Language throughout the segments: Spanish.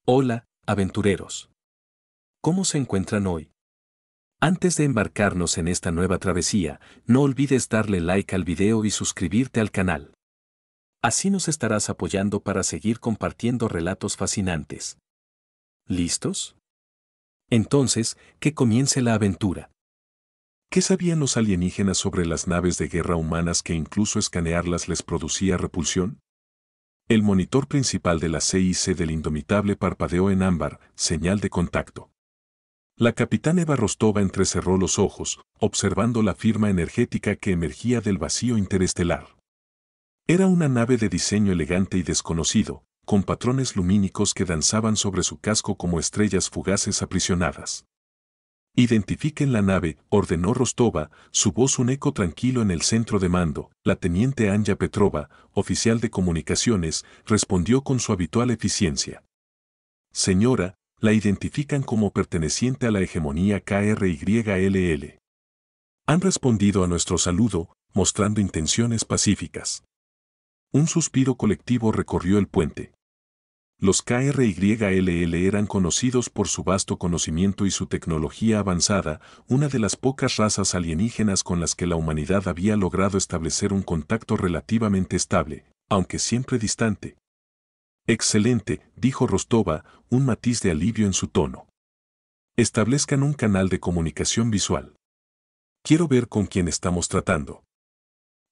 Hola, aventureros. ¿Cómo se encuentran hoy? Antes de embarcarnos en esta nueva travesía, no olvides darle like al video y suscribirte al canal. Así nos estarás apoyando para seguir compartiendo relatos fascinantes. ¿Listos? Entonces, que comience la aventura. ¿Qué sabían los alienígenas sobre las naves de guerra humanas que incluso escanearlas les producía repulsión? El monitor principal de la CIC del Indomitable parpadeó en ámbar, señal de contacto. La capitán Eva Rostova entrecerró los ojos, observando la firma energética que emergía del vacío interestelar. Era una nave de diseño elegante y desconocido, con patrones lumínicos que danzaban sobre su casco como estrellas fugaces aprisionadas. «Identifiquen la nave», ordenó Rostova, su voz un eco tranquilo en el centro de mando. La teniente Anja Petrova, oficial de comunicaciones, respondió con su habitual eficiencia. «Señora, la identifican como perteneciente a la hegemonía KRYLL. Han respondido a nuestro saludo, mostrando intenciones pacíficas». Un suspiro colectivo recorrió el puente. Los KRYLL eran conocidos por su vasto conocimiento y su tecnología avanzada, una de las pocas razas alienígenas con las que la humanidad había logrado establecer un contacto relativamente estable, aunque siempre distante. «Excelente», dijo Rostova, un matiz de alivio en su tono. «Establezcan un canal de comunicación visual. Quiero ver con quién estamos tratando».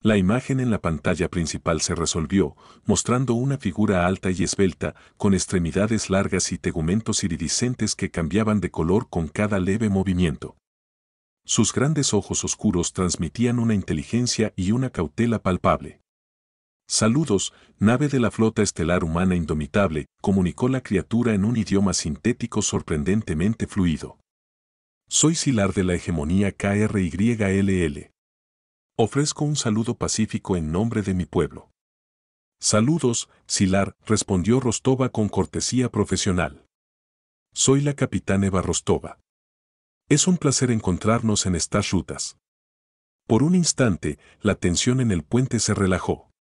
La imagen en la pantalla principal se resolvió, mostrando una figura alta y esbelta, con extremidades largas y tegumentos iridiscentes que cambiaban de color con cada leve movimiento. Sus grandes ojos oscuros transmitían una inteligencia y una cautela palpable. «Saludos, nave de la flota estelar humana Indomitable», comunicó la criatura en un idioma sintético sorprendentemente fluido. «Soy Sylar de la hegemonía KRYLL. Ofrezco un saludo pacífico en nombre de mi pueblo». «Saludos, Sylar», respondió Rostova con cortesía profesional. «Soy la capitán Eva Rostova. Es un placer encontrarnos en estas rutas». Por un instante, la tensión en el puente se relajó.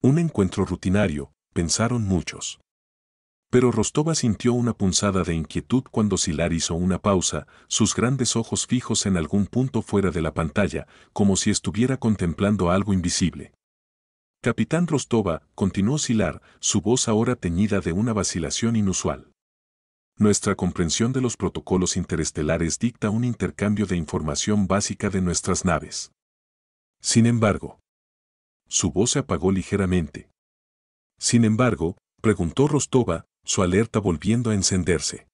Un encuentro rutinario, pensaron muchos. Pero Rostova sintió una punzada de inquietud cuando Sylar hizo una pausa, sus grandes ojos fijos en algún punto fuera de la pantalla, como si estuviera contemplando algo invisible. «Capitán Rostova», continuó Sylar, su voz ahora teñida de una vacilación inusual. «Nuestra comprensión de los protocolos interestelares dicta un intercambio de información básica de nuestras naves. Sin embargo». Su voz se apagó ligeramente. «Sin embargo», preguntó Rostova, su alerta volviendo a encenderse.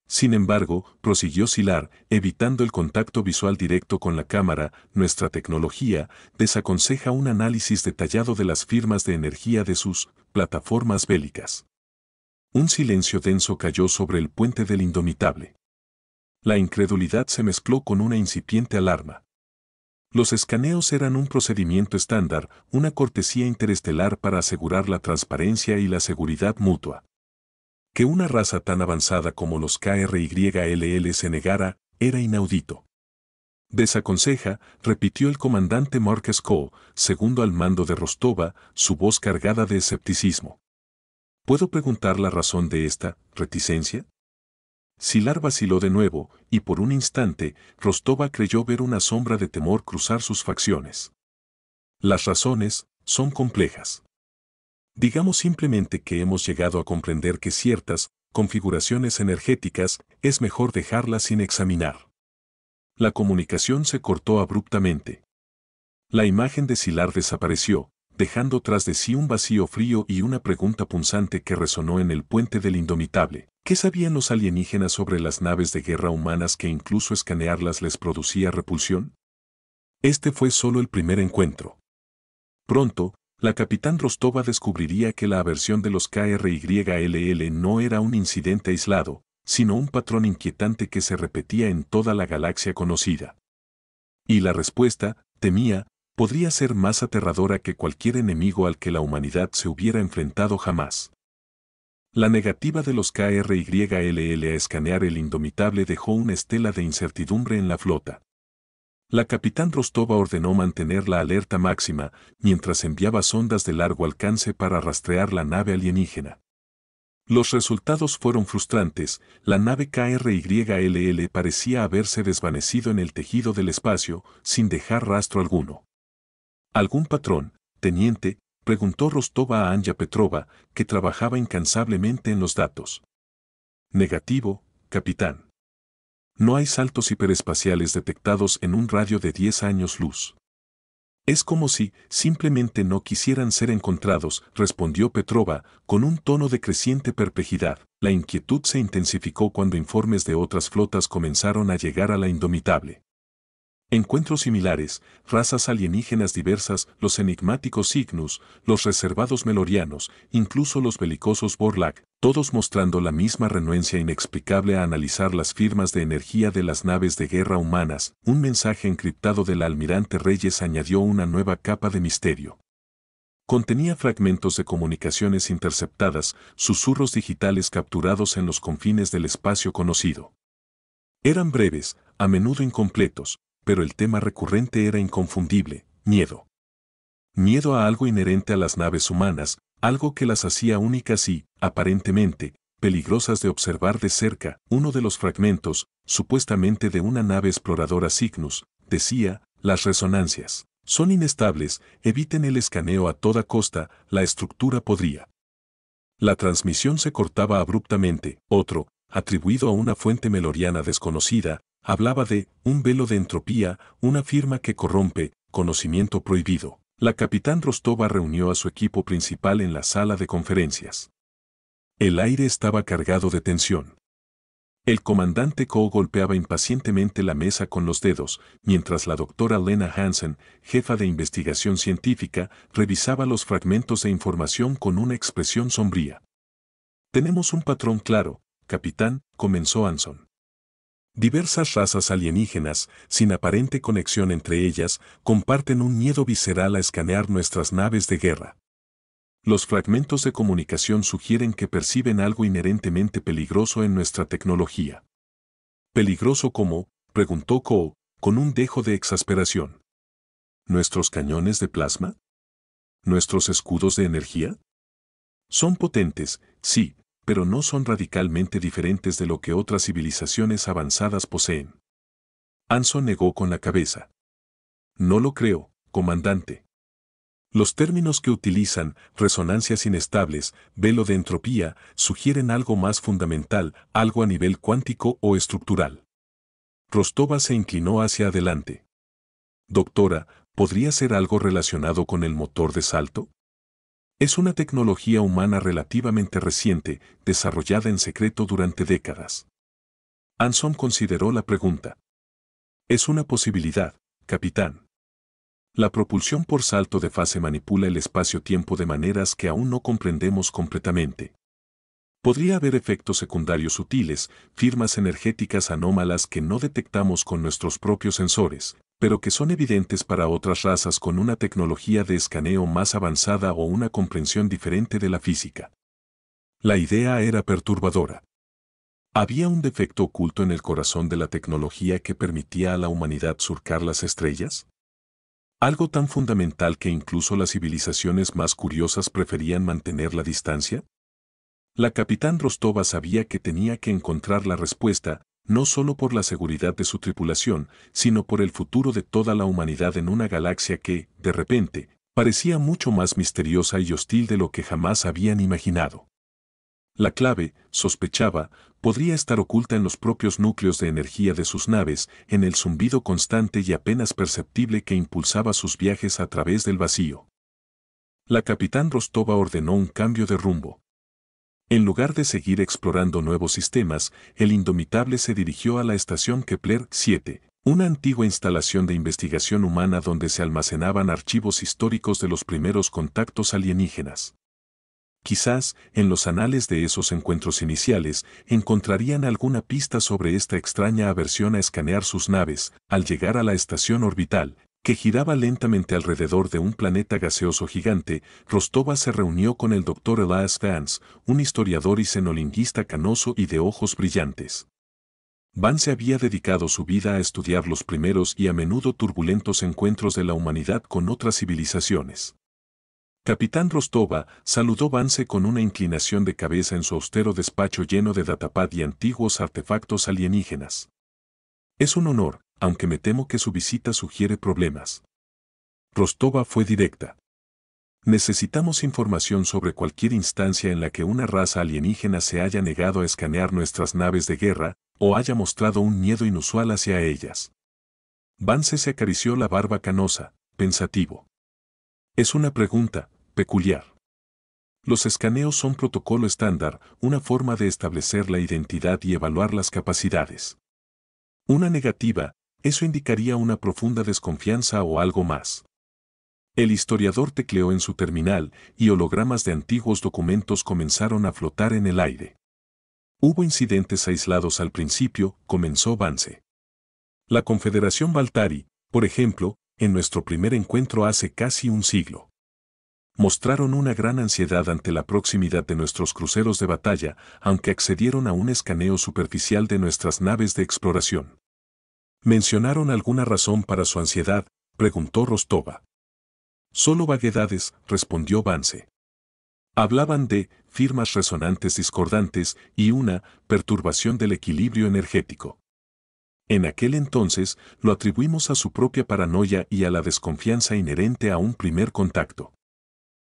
«Sin embargo», prosiguió Sylar, evitando el contacto visual directo con la cámara, «nuestra tecnología desaconseja un análisis detallado de las firmas de energía de sus plataformas bélicas». Un silencio denso cayó sobre el puente del Indomitable. La incredulidad se mezcló con una incipiente alarma. Los escaneos eran un procedimiento estándar, una cortesía interestelar para asegurar la transparencia y la seguridad mutua. Que una raza tan avanzada como los KRYLL se negara, era inaudito. «Desaconseja», repitió el comandante Marcus Cole, segundo al mando de Rostova, su voz cargada de escepticismo. «¿Puedo preguntar la razón de esta reticencia?». Sylar vaciló de nuevo, y por un instante, Rostova creyó ver una sombra de temor cruzar sus facciones. «Las razones son complejas. Digamos simplemente que hemos llegado a comprender que ciertas configuraciones energéticas es mejor dejarlas sin examinar». La comunicación se cortó abruptamente. La imagen de Sylar desapareció, dejando tras de sí un vacío frío y una pregunta punzante que resonó en el puente del Indomitable. ¿Qué sabían los alienígenas sobre las naves de guerra humanas que incluso escanearlas les producía repulsión? Este fue solo el primer encuentro. Pronto, la capitán Rostova descubriría que la aversión de los KRYLL no era un incidente aislado, sino un patrón inquietante que se repetía en toda la galaxia conocida. Y la respuesta, temía, podría ser más aterradora que cualquier enemigo al que la humanidad se hubiera enfrentado jamás. La negativa de los KRYLL a escanear el Indomitable dejó una estela de incertidumbre en la flota. La capitán Rostova ordenó mantener la alerta máxima, mientras enviaba sondas de largo alcance para rastrear la nave alienígena. Los resultados fueron frustrantes, la nave KRYLL parecía haberse desvanecido en el tejido del espacio, sin dejar rastro alguno. ¿Algún patrón, teniente?, preguntó Rostova a Anja Petrova, que trabajaba incansablemente en los datos. Negativo, capitán. No hay saltos hiperespaciales detectados en un radio de 10 años luz. Es como si simplemente no quisieran ser encontrados, respondió Petrova, con un tono de creciente perplejidad. La inquietud se intensificó cuando informes de otras flotas comenzaron a llegar a la Indomitable. Encuentros similares, razas alienígenas diversas, los enigmáticos Cygnus, los reservados melorianos, incluso los belicosos Borlak, todos mostrando la misma renuencia inexplicable a analizar las firmas de energía de las naves de guerra humanas. Un mensaje encriptado del almirante Reyes añadió una nueva capa de misterio. Contenía fragmentos de comunicaciones interceptadas, susurros digitales capturados en los confines del espacio conocido. Eran breves, a menudo incompletos, pero el tema recurrente era inconfundible: miedo. Miedo a algo inherente a las naves humanas, algo que las hacía únicas y, aparentemente, peligrosas de observar de cerca. Uno de los fragmentos, supuestamente de una nave exploradora Cygnus, decía: las resonancias son inestables, eviten el escaneo a toda costa, la estructura podría. La transmisión se cortaba abruptamente. Otro, atribuido a una fuente meloriana desconocida, hablaba de un velo de entropía, una firma que corrompe, conocimiento prohibido. La capitán Rostova reunió a su equipo principal en la sala de conferencias. El aire estaba cargado de tensión. El comandante Ko golpeaba impacientemente la mesa con los dedos, mientras la doctora Lena Hansen, jefa de investigación científica, revisaba los fragmentos de información con una expresión sombría. Tenemos un patrón claro, capitán, comenzó Anson. Diversas razas alienígenas, sin aparente conexión entre ellas, comparten un miedo visceral a escanear nuestras naves de guerra. Los fragmentos de comunicación sugieren que perciben algo inherentemente peligroso en nuestra tecnología. ¿Peligroso cómo?, preguntó Ko, con un dejo de exasperación. ¿Nuestros cañones de plasma? ¿Nuestros escudos de energía? Son potentes, sí, pero no son radicalmente diferentes de lo que otras civilizaciones avanzadas poseen. Anson negó con la cabeza. No lo creo, comandante. Los términos que utilizan, resonancias inestables, velo de entropía, sugieren algo más fundamental, algo a nivel cuántico o estructural. Rostova se inclinó hacia adelante. Doctora, ¿podría ser algo relacionado con el motor de salto? Es una tecnología humana relativamente reciente, desarrollada en secreto durante décadas. Anson consideró la pregunta. Es una posibilidad, capitán. La propulsión por salto de fase manipula el espacio-tiempo de maneras que aún no comprendemos completamente. Podría haber efectos secundarios sutiles, firmas energéticas anómalas que no detectamos con nuestros propios sensores, pero que son evidentes para otras razas con una tecnología de escaneo más avanzada o una comprensión diferente de la física. La idea era perturbadora. ¿Había un defecto oculto en el corazón de la tecnología que permitía a la humanidad surcar las estrellas? ¿Algo tan fundamental que incluso las civilizaciones más curiosas preferían mantener la distancia? La capitán Rostova sabía que tenía que encontrar la respuesta, no solo por la seguridad de su tripulación, sino por el futuro de toda la humanidad en una galaxia que, de repente, parecía mucho más misteriosa y hostil de lo que jamás habían imaginado. La clave, sospechaba, podría estar oculta en los propios núcleos de energía de sus naves, en el zumbido constante y apenas perceptible que impulsaba sus viajes a través del vacío. La capitán Rostova ordenó un cambio de rumbo. En lugar de seguir explorando nuevos sistemas, el Indomitable se dirigió a la estación Kepler 7, una antigua instalación de investigación humana donde se almacenaban archivos históricos de los primeros contactos alienígenas. Quizás, en los anales de esos encuentros iniciales, encontrarían alguna pista sobre esta extraña aversión a escanear sus naves. Al llegar a la estación orbital, que giraba lentamente alrededor de un planeta gaseoso gigante, Rostova se reunió con el Dr. Elias Vance, un historiador y xenolingüista canoso y de ojos brillantes. Vance había dedicado su vida a estudiar los primeros y a menudo turbulentos encuentros de la humanidad con otras civilizaciones. Capitán Rostova, saludó Vance con una inclinación de cabeza en su austero despacho lleno de datapad y antiguos artefactos alienígenas. Es un honor, aunque me temo que su visita sugiere problemas. Rostova fue directa. Necesitamos información sobre cualquier instancia en la que una raza alienígena se haya negado a escanear nuestras naves de guerra, o haya mostrado un miedo inusual hacia ellas. Vance se acarició la barba canosa, pensativo. Es una pregunta peculiar. Los escaneos son protocolo estándar, una forma de establecer la identidad y evaluar las capacidades. Una negativa, eso indicaría una profunda desconfianza o algo más. El historiador tecleó en su terminal y hologramas de antiguos documentos comenzaron a flotar en el aire. Hubo incidentes aislados al principio, comenzó Vance. La Confederación Valtari, por ejemplo, en nuestro primer encuentro hace casi un siglo. Mostraron una gran ansiedad ante la proximidad de nuestros cruceros de batalla, aunque accedieron a un escaneo superficial de nuestras naves de exploración. ¿Mencionaron alguna razón para su ansiedad?, preguntó Rostova. Solo vaguedades, respondió Vance. Hablaban de firmas resonantes discordantes y una perturbación del equilibrio energético. En aquel entonces, lo atribuimos a su propia paranoia y a la desconfianza inherente a un primer contacto.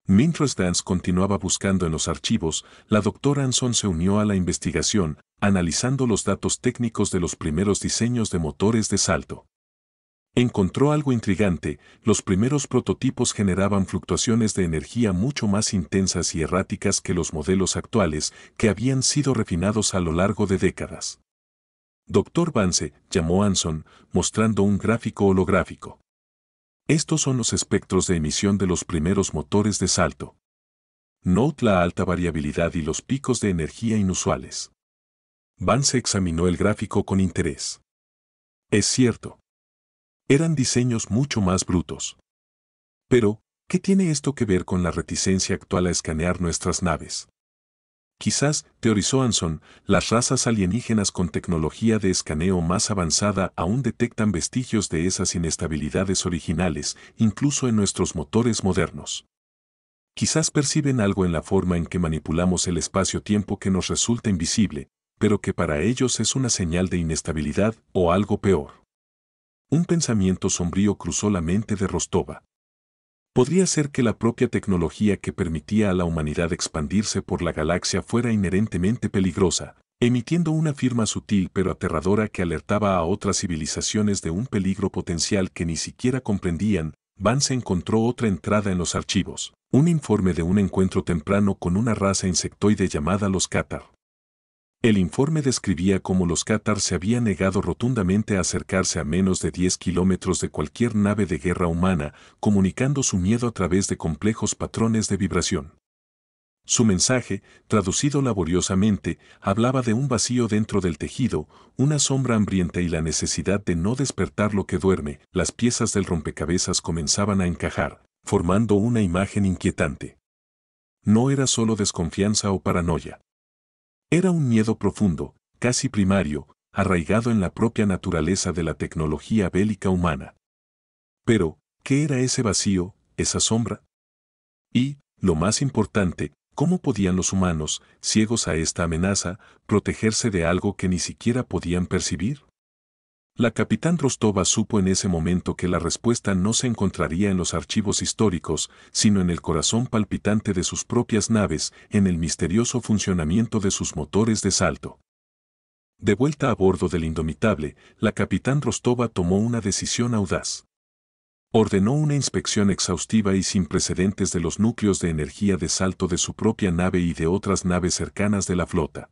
Mientras Dance continuaba buscando en los archivos, la doctora Anson se unió a la investigación, analizando los datos técnicos de los primeros diseños de motores de salto. Encontró algo intrigante: los primeros prototipos generaban fluctuaciones de energía mucho más intensas y erráticas que los modelos actuales, que habían sido refinados a lo largo de décadas. Dr. Vance, llamó Anson, mostrando un gráfico holográfico. Estos son los espectros de emisión de los primeros motores de salto. Note la alta variabilidad y los picos de energía inusuales. Vance examinó el gráfico con interés. Es cierto. Eran diseños mucho más brutos. Pero, ¿qué tiene esto que ver con la reticencia actual a escanear nuestras naves? Quizás, teorizó Anson, las razas alienígenas con tecnología de escaneo más avanzada aún detectan vestigios de esas inestabilidades originales, incluso en nuestros motores modernos. Quizás perciben algo en la forma en que manipulamos el espacio-tiempo que nos resulta invisible, pero que para ellos es una señal de inestabilidad o algo peor. Un pensamiento sombrío cruzó la mente de Rostova. Podría ser que la propia tecnología que permitía a la humanidad expandirse por la galaxia fuera inherentemente peligrosa, emitiendo una firma sutil pero aterradora que alertaba a otras civilizaciones de un peligro potencial que ni siquiera comprendían. Vance encontró otra entrada en los archivos, un informe de un encuentro temprano con una raza insectoide llamada los Catar. El informe describía cómo los Catar se habían negado rotundamente a acercarse a menos de 10 kilómetros de cualquier nave de guerra humana, comunicando su miedo a través de complejos patrones de vibración. Su mensaje, traducido laboriosamente, hablaba de un vacío dentro del tejido, una sombra hambrienta y la necesidad de no despertar lo que duerme. Las piezas del rompecabezas comenzaban a encajar, formando una imagen inquietante. No era solo desconfianza o paranoia. Era un miedo profundo, casi primario, arraigado en la propia naturaleza de la tecnología bélica humana. Pero, ¿qué era ese vacío, esa sombra? Y, lo más importante, ¿cómo podían los humanos, ciegos a esta amenaza, protegerse de algo que ni siquiera podían percibir? La capitán Rostova supo en ese momento que la respuesta no se encontraría en los archivos históricos, sino en el corazón palpitante de sus propias naves, en el misterioso funcionamiento de sus motores de salto. De vuelta a bordo del Indomitable, la capitán Rostova tomó una decisión audaz. Ordenó una inspección exhaustiva y sin precedentes de los núcleos de energía de salto de su propia nave y de otras naves cercanas de la flota.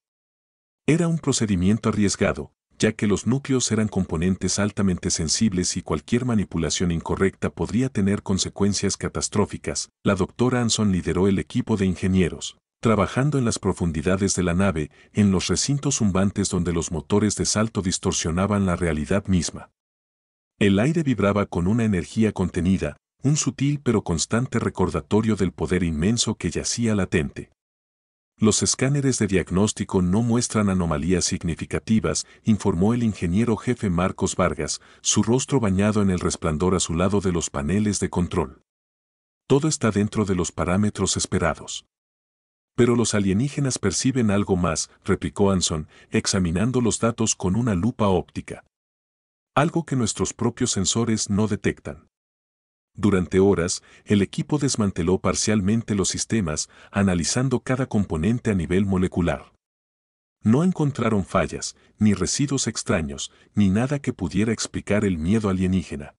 Era un procedimiento arriesgado, ya que los núcleos eran componentes altamente sensibles y cualquier manipulación incorrecta podría tener consecuencias catastróficas. La doctora Anson lideró el equipo de ingenieros, trabajando en las profundidades de la nave, en los recintos zumbantes donde los motores de salto distorsionaban la realidad misma. El aire vibraba con una energía contenida, un sutil pero constante recordatorio del poder inmenso que yacía latente. Los escáneres de diagnóstico no muestran anomalías significativas, informó el ingeniero jefe Marcos Vargas, su rostro bañado en el resplandor azulado de los paneles de control. Todo está dentro de los parámetros esperados. Pero los alienígenas perciben algo más, replicó Anson, examinando los datos con una lupa óptica. Algo que nuestros propios sensores no detectan. Durante horas, el equipo desmanteló parcialmente los sistemas, analizando cada componente a nivel molecular. No encontraron fallas, ni residuos extraños, ni nada que pudiera explicar el miedo alienígena.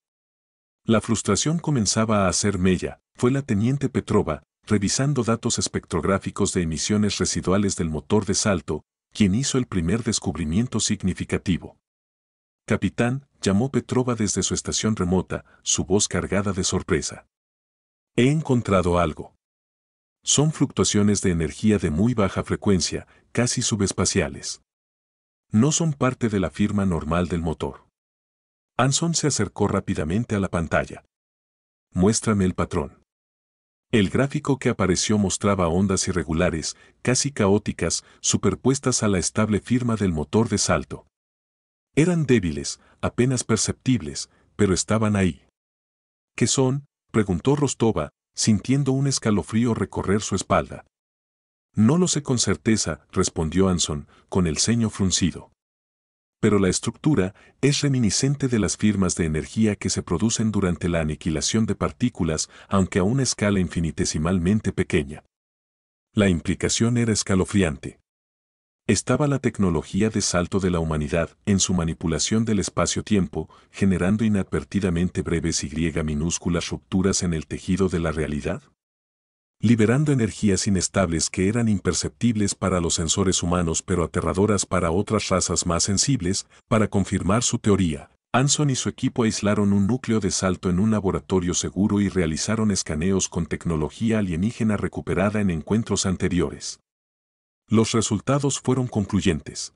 La frustración comenzaba a hacer mella. Fue la teniente Petrova, revisando datos espectrográficos de emisiones residuales del motor de salto, quien hizo el primer descubrimiento significativo. Capitán, llamó Petrova desde su estación remota, su voz cargada de sorpresa. He encontrado algo. Son fluctuaciones de energía de muy baja frecuencia, casi subespaciales. No son parte de la firma normal del motor. Anson se acercó rápidamente a la pantalla. Muéstrame el patrón. El gráfico que apareció mostraba ondas irregulares, casi caóticas, superpuestas a la estable firma del motor de salto. Eran débiles, apenas perceptibles, pero estaban ahí. ¿Qué son?, preguntó Rostova, sintiendo un escalofrío recorrer su espalda. No lo sé con certeza, respondió Anson, con el ceño fruncido. Pero la estructura es reminiscente de las firmas de energía que se producen durante la aniquilación de partículas, aunque a una escala infinitesimalmente pequeña. La implicación era escalofriante. Estaba la tecnología de salto de la humanidad en su manipulación del espacio-tiempo, generando inadvertidamente breves y minúsculas rupturas en el tejido de la realidad. Liberando energías inestables que eran imperceptibles para los sensores humanos pero aterradoras para otras razas más sensibles. Para confirmar su teoría, Anson y su equipo aislaron un núcleo de salto en un laboratorio seguro y realizaron escaneos con tecnología alienígena recuperada en encuentros anteriores. Los resultados fueron concluyentes.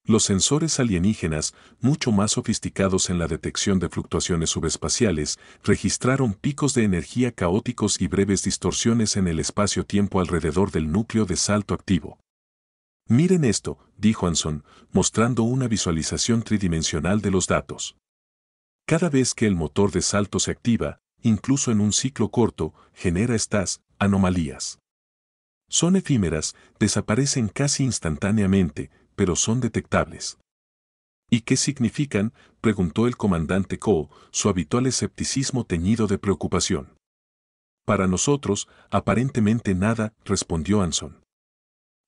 Los sensores alienígenas, mucho más sofisticados en la detección de fluctuaciones subespaciales, registraron picos de energía caóticos y breves distorsiones en el espacio-tiempo alrededor del núcleo de salto activo. Miren esto, dijo Anson, mostrando una visualización tridimensional de los datos. Cada vez que el motor de salto se activa, incluso en un ciclo corto, genera estas anomalías. Son efímeras, desaparecen casi instantáneamente, pero son detectables. ¿Y qué significan?, preguntó el comandante Ko, su habitual escepticismo teñido de preocupación. Para nosotros, aparentemente nada, respondió Anson.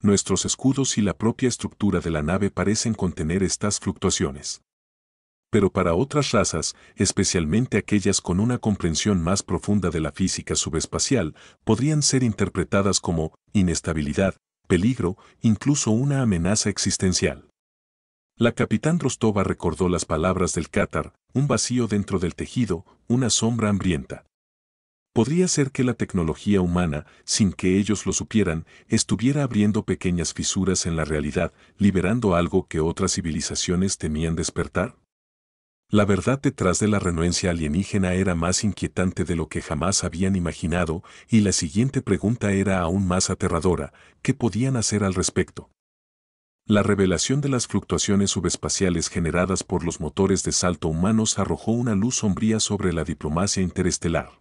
Nuestros escudos y la propia estructura de la nave parecen contener estas fluctuaciones. Pero para otras razas, especialmente aquellas con una comprensión más profunda de la física subespacial, podrían ser interpretadas como inestabilidad, peligro, incluso una amenaza existencial. La capitán Rostova recordó las palabras del Cátar, un vacío dentro del tejido, una sombra hambrienta. Podría ser que la tecnología humana, sin que ellos lo supieran, estuviera abriendo pequeñas fisuras en la realidad, liberando algo que otras civilizaciones temían despertar. La verdad detrás de la renuencia alienígena era más inquietante de lo que jamás habían imaginado, y la siguiente pregunta era aún más aterradora: ¿qué podían hacer al respecto? La revelación de las fluctuaciones subespaciales generadas por los motores de salto humanos arrojó una luz sombría sobre la diplomacia interestelar.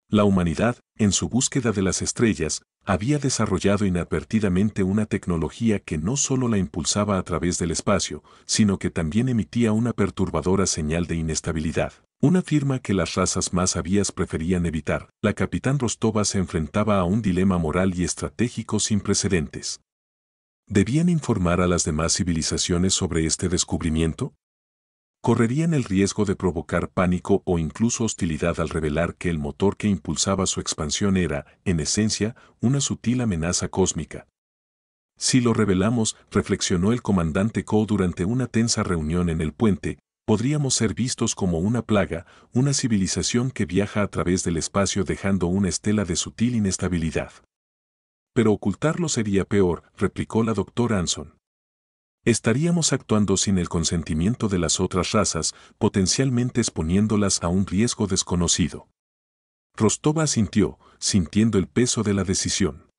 La humanidad, en su búsqueda de las estrellas, había desarrollado inadvertidamente una tecnología que no solo la impulsaba a través del espacio, sino que también emitía una perturbadora señal de inestabilidad. Una firma que las razas más sabias preferían evitar. La capitán Rostova se enfrentaba a un dilema moral y estratégico sin precedentes. ¿Debían informar a las demás civilizaciones sobre este descubrimiento? Correrían el riesgo de provocar pánico o incluso hostilidad al revelar que el motor que impulsaba su expansión era, en esencia, una sutil amenaza cósmica. Si lo revelamos, reflexionó el comandante Ko durante una tensa reunión en el puente, podríamos ser vistos como una plaga, una civilización que viaja a través del espacio dejando una estela de sutil inestabilidad. Pero ocultarlo sería peor, replicó la doctora Anson. Estaríamos actuando sin el consentimiento de las otras razas, potencialmente exponiéndolas a un riesgo desconocido. Rostova asintió, sintiendo el peso de la decisión.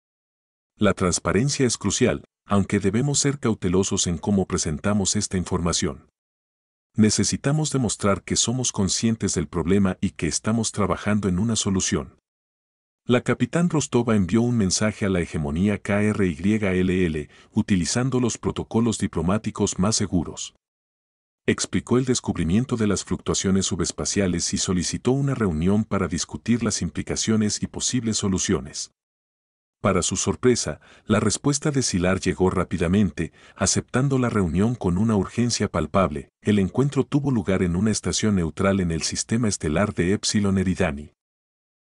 La transparencia es crucial, aunque debemos ser cautelosos en cómo presentamos esta información. Necesitamos demostrar que somos conscientes del problema y que estamos trabajando en una solución. La capitán Rostova envió un mensaje a la hegemonía KRYLL, utilizando los protocolos diplomáticos más seguros. Explicó el descubrimiento de las fluctuaciones subespaciales y solicitó una reunión para discutir las implicaciones y posibles soluciones. Para su sorpresa, la respuesta de Sylar llegó rápidamente, aceptando la reunión con una urgencia palpable. El encuentro tuvo lugar en una estación neutral en el sistema estelar de Epsilon Eridani.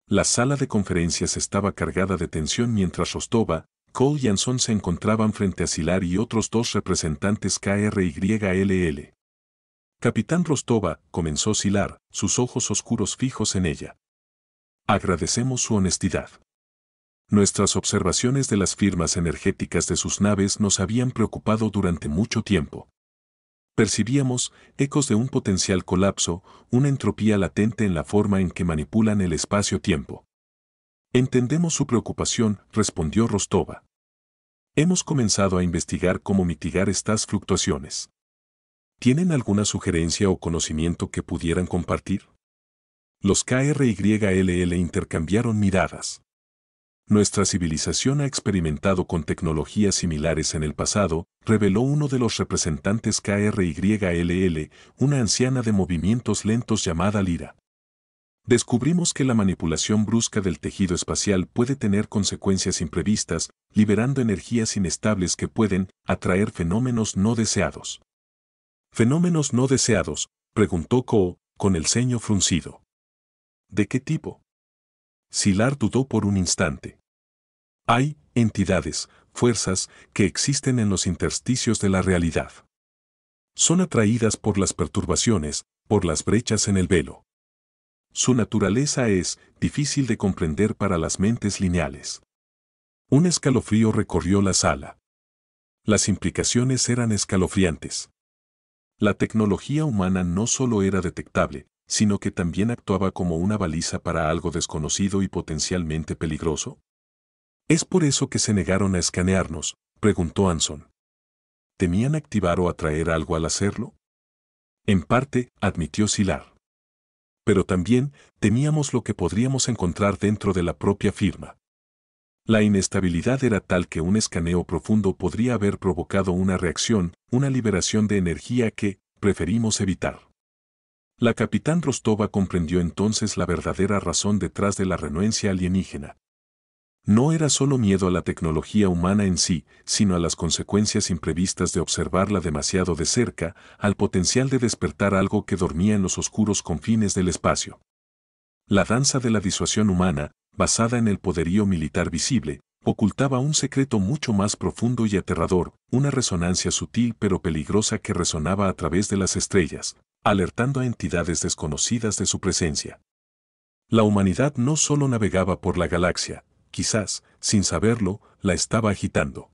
La sala de conferencias estaba cargada de tensión mientras Rostova, Cole y Anson se encontraban frente a Sylar y otros dos representantes KRYLL. Capitán Rostova, comenzó Sylar, sus ojos oscuros fijos en ella. Agradecemos su honestidad. Nuestras observaciones de las firmas energéticas de sus naves nos habían preocupado durante mucho tiempo. Percibíamos ecos de un potencial colapso, una entropía latente en la forma en que manipulan el espacio-tiempo. Entendemos su preocupación, respondió Rostova. Hemos comenzado a investigar cómo mitigar estas fluctuaciones. ¿Tienen alguna sugerencia o conocimiento que pudieran compartir? Los KRYLL intercambiaron miradas. Nuestra civilización ha experimentado con tecnologías similares en el pasado, reveló uno de los representantes KRYLL, una anciana de movimientos lentos llamada Lyra. Descubrimos que la manipulación brusca del tejido espacial puede tener consecuencias imprevistas, liberando energías inestables que pueden atraer fenómenos no deseados. ¿Fenómenos no deseados?, preguntó Ko, con el ceño fruncido. ¿De qué tipo? Sylar dudó por un instante. Hay entidades, fuerzas, que existen en los intersticios de la realidad. Son atraídas por las perturbaciones, por las brechas en el velo. Su naturaleza es difícil de comprender para las mentes lineales. Un escalofrío recorrió la sala. Las implicaciones eran escalofriantes. La tecnología humana no solo era detectable, sino que también actuaba como una baliza para algo desconocido y potencialmente peligroso. ¿Es por eso que se negaron a escanearnos?, preguntó Anson. ¿Temían activar o atraer algo al hacerlo? En parte, admitió Sylar. Pero también temíamos lo que podríamos encontrar dentro de la propia firma. La inestabilidad era tal que un escaneo profundo podría haber provocado una reacción, una liberación de energía que preferimos evitar. La capitán Rostova comprendió entonces la verdadera razón detrás de la renuencia alienígena. No era solo miedo a la tecnología humana en sí, sino a las consecuencias imprevistas de observarla demasiado de cerca, al potencial de despertar algo que dormía en los oscuros confines del espacio. La danza de la disuasión humana, basada en el poderío militar visible, ocultaba un secreto mucho más profundo y aterrador, una resonancia sutil pero peligrosa que resonaba a través de las estrellas, alertando a entidades desconocidas de su presencia. La humanidad no solo navegaba por la galaxia, quizás, sin saberlo, la estaba agitando.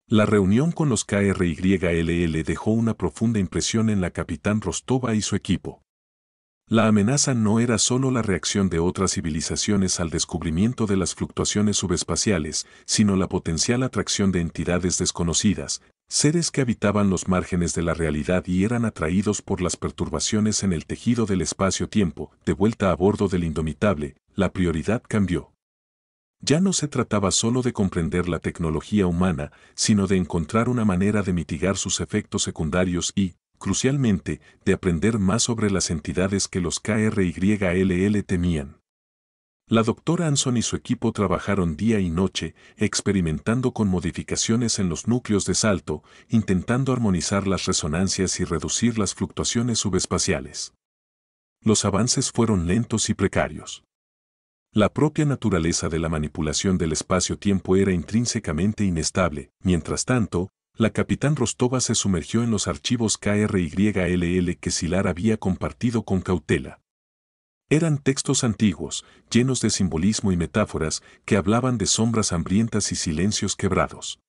La reunión con los KRYLL dejó una profunda impresión en la capitán Rostova y su equipo. La amenaza no era solo la reacción de otras civilizaciones al descubrimiento de las fluctuaciones subespaciales, sino la potencial atracción de entidades desconocidas, seres que habitaban los márgenes de la realidad y eran atraídos por las perturbaciones en el tejido del espacio-tiempo. De vuelta a bordo del Indomitable, la prioridad cambió. Ya no se trataba solo de comprender la tecnología humana, sino de encontrar una manera de mitigar sus efectos secundarios y, crucialmente, de aprender más sobre las entidades que los KRYLL temían. La doctora Anson y su equipo trabajaron día y noche, experimentando con modificaciones en los núcleos de salto, intentando armonizar las resonancias y reducir las fluctuaciones subespaciales. Los avances fueron lentos y precarios. La propia naturaleza de la manipulación del espacio-tiempo era intrínsecamente inestable. Mientras tanto, la capitán Rostova se sumergió en los archivos KRYLL que Sylar había compartido con cautela. Eran textos antiguos, llenos de simbolismo y metáforas, que hablaban de sombras hambrientas y silencios quebrados.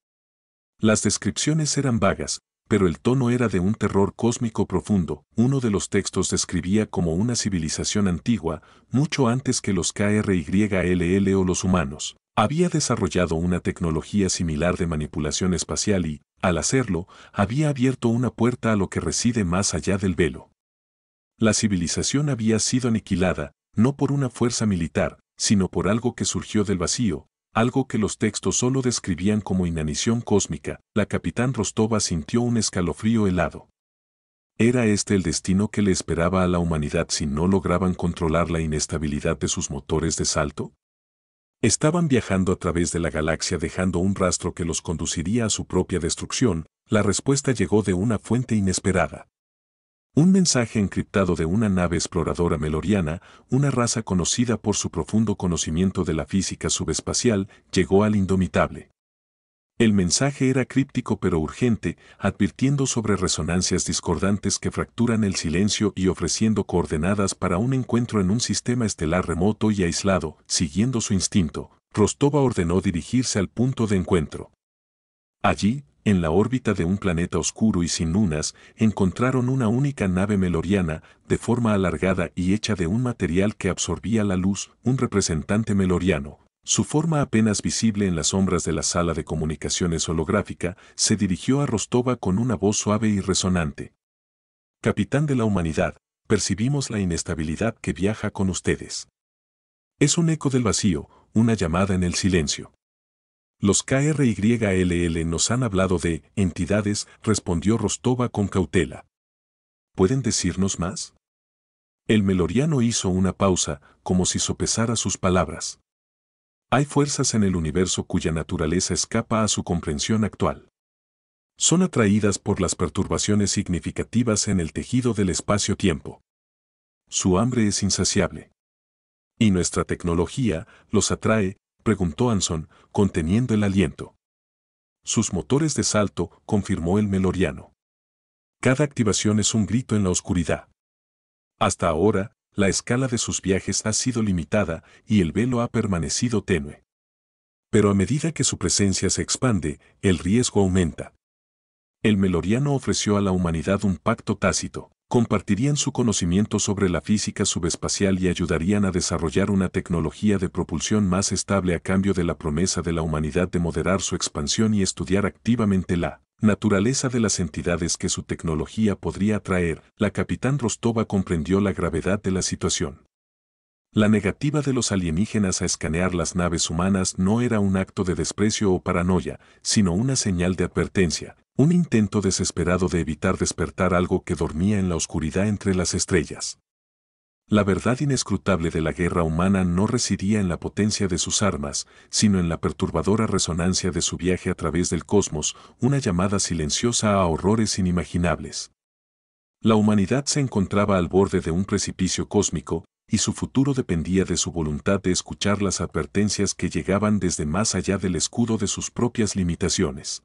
Las descripciones eran vagas, pero el tono era de un terror cósmico profundo. Uno de los textos describía como una civilización antigua, mucho antes que los KRYLL o los humanos. Había desarrollado una tecnología similar de manipulación espacial y, al hacerlo, había abierto una puerta a lo que reside más allá del velo. La civilización había sido aniquilada, no por una fuerza militar, sino por algo que surgió del vacío, algo que los textos solo describían como inanición cósmica. La capitán Rostova sintió un escalofrío helado. ¿Era este el destino que le esperaba a la humanidad si no lograban controlar la inestabilidad de sus motores de salto? Estaban viajando a través de la galaxia dejando un rastro que los conduciría a su propia destrucción. La respuesta llegó de una fuente inesperada. Un mensaje encriptado de una nave exploradora meloriana, una raza conocida por su profundo conocimiento de la física subespacial, llegó al Indomitable. El mensaje era críptico pero urgente, advirtiendo sobre resonancias discordantes que fracturan el silencio y ofreciendo coordenadas para un encuentro en un sistema estelar remoto y aislado. Siguiendo su instinto, Rostova ordenó dirigirse al punto de encuentro. Allí, en la órbita de un planeta oscuro y sin lunas, encontraron una única nave meloriana, de forma alargada y hecha de un material que absorbía la luz, un representante meloriano. Su forma apenas visible en las sombras de la sala de comunicaciones holográfica, se dirigió a Rostova con una voz suave y resonante. Capitán de la humanidad, percibimos la inestabilidad que viaja con ustedes. Es un eco del vacío, una llamada en el silencio. Los KRYLL nos han hablado de entidades, respondió Rostova con cautela. ¿Pueden decirnos más? El meloriano hizo una pausa, como si sopesara sus palabras. Hay fuerzas en el universo cuya naturaleza escapa a su comprensión actual. Son atraídas por las perturbaciones significativas en el tejido del espacio-tiempo. Su hambre es insaciable. ¿Y nuestra tecnología los atrae?, preguntó Anson, conteniendo el aliento. Sus motores de salto, confirmó el meloriano. Cada activación es un grito en la oscuridad. Hasta ahora, la escala de sus viajes ha sido limitada y el velo ha permanecido tenue. Pero a medida que su presencia se expande, el riesgo aumenta. El meloriano ofreció a la humanidad un pacto tácito. Compartirían su conocimiento sobre la física subespacial y ayudarían a desarrollar una tecnología de propulsión más estable a cambio de la promesa de la humanidad de moderar su expansión y estudiar activamente la naturaleza de las entidades que su tecnología podría atraer. La capitán Rostova comprendió la gravedad de la situación. La negativa de los alienígenas a escanear las naves humanas no era un acto de desprecio o paranoia, sino una señal de advertencia. Un intento desesperado de evitar despertar algo que dormía en la oscuridad entre las estrellas. La verdad inescrutable de la guerra humana no residía en la potencia de sus armas, sino en la perturbadora resonancia de su viaje a través del cosmos, una llamada silenciosa a horrores inimaginables. La humanidad se encontraba al borde de un precipicio cósmico, y su futuro dependía de su voluntad de escuchar las advertencias que llegaban desde más allá del escudo de sus propias limitaciones.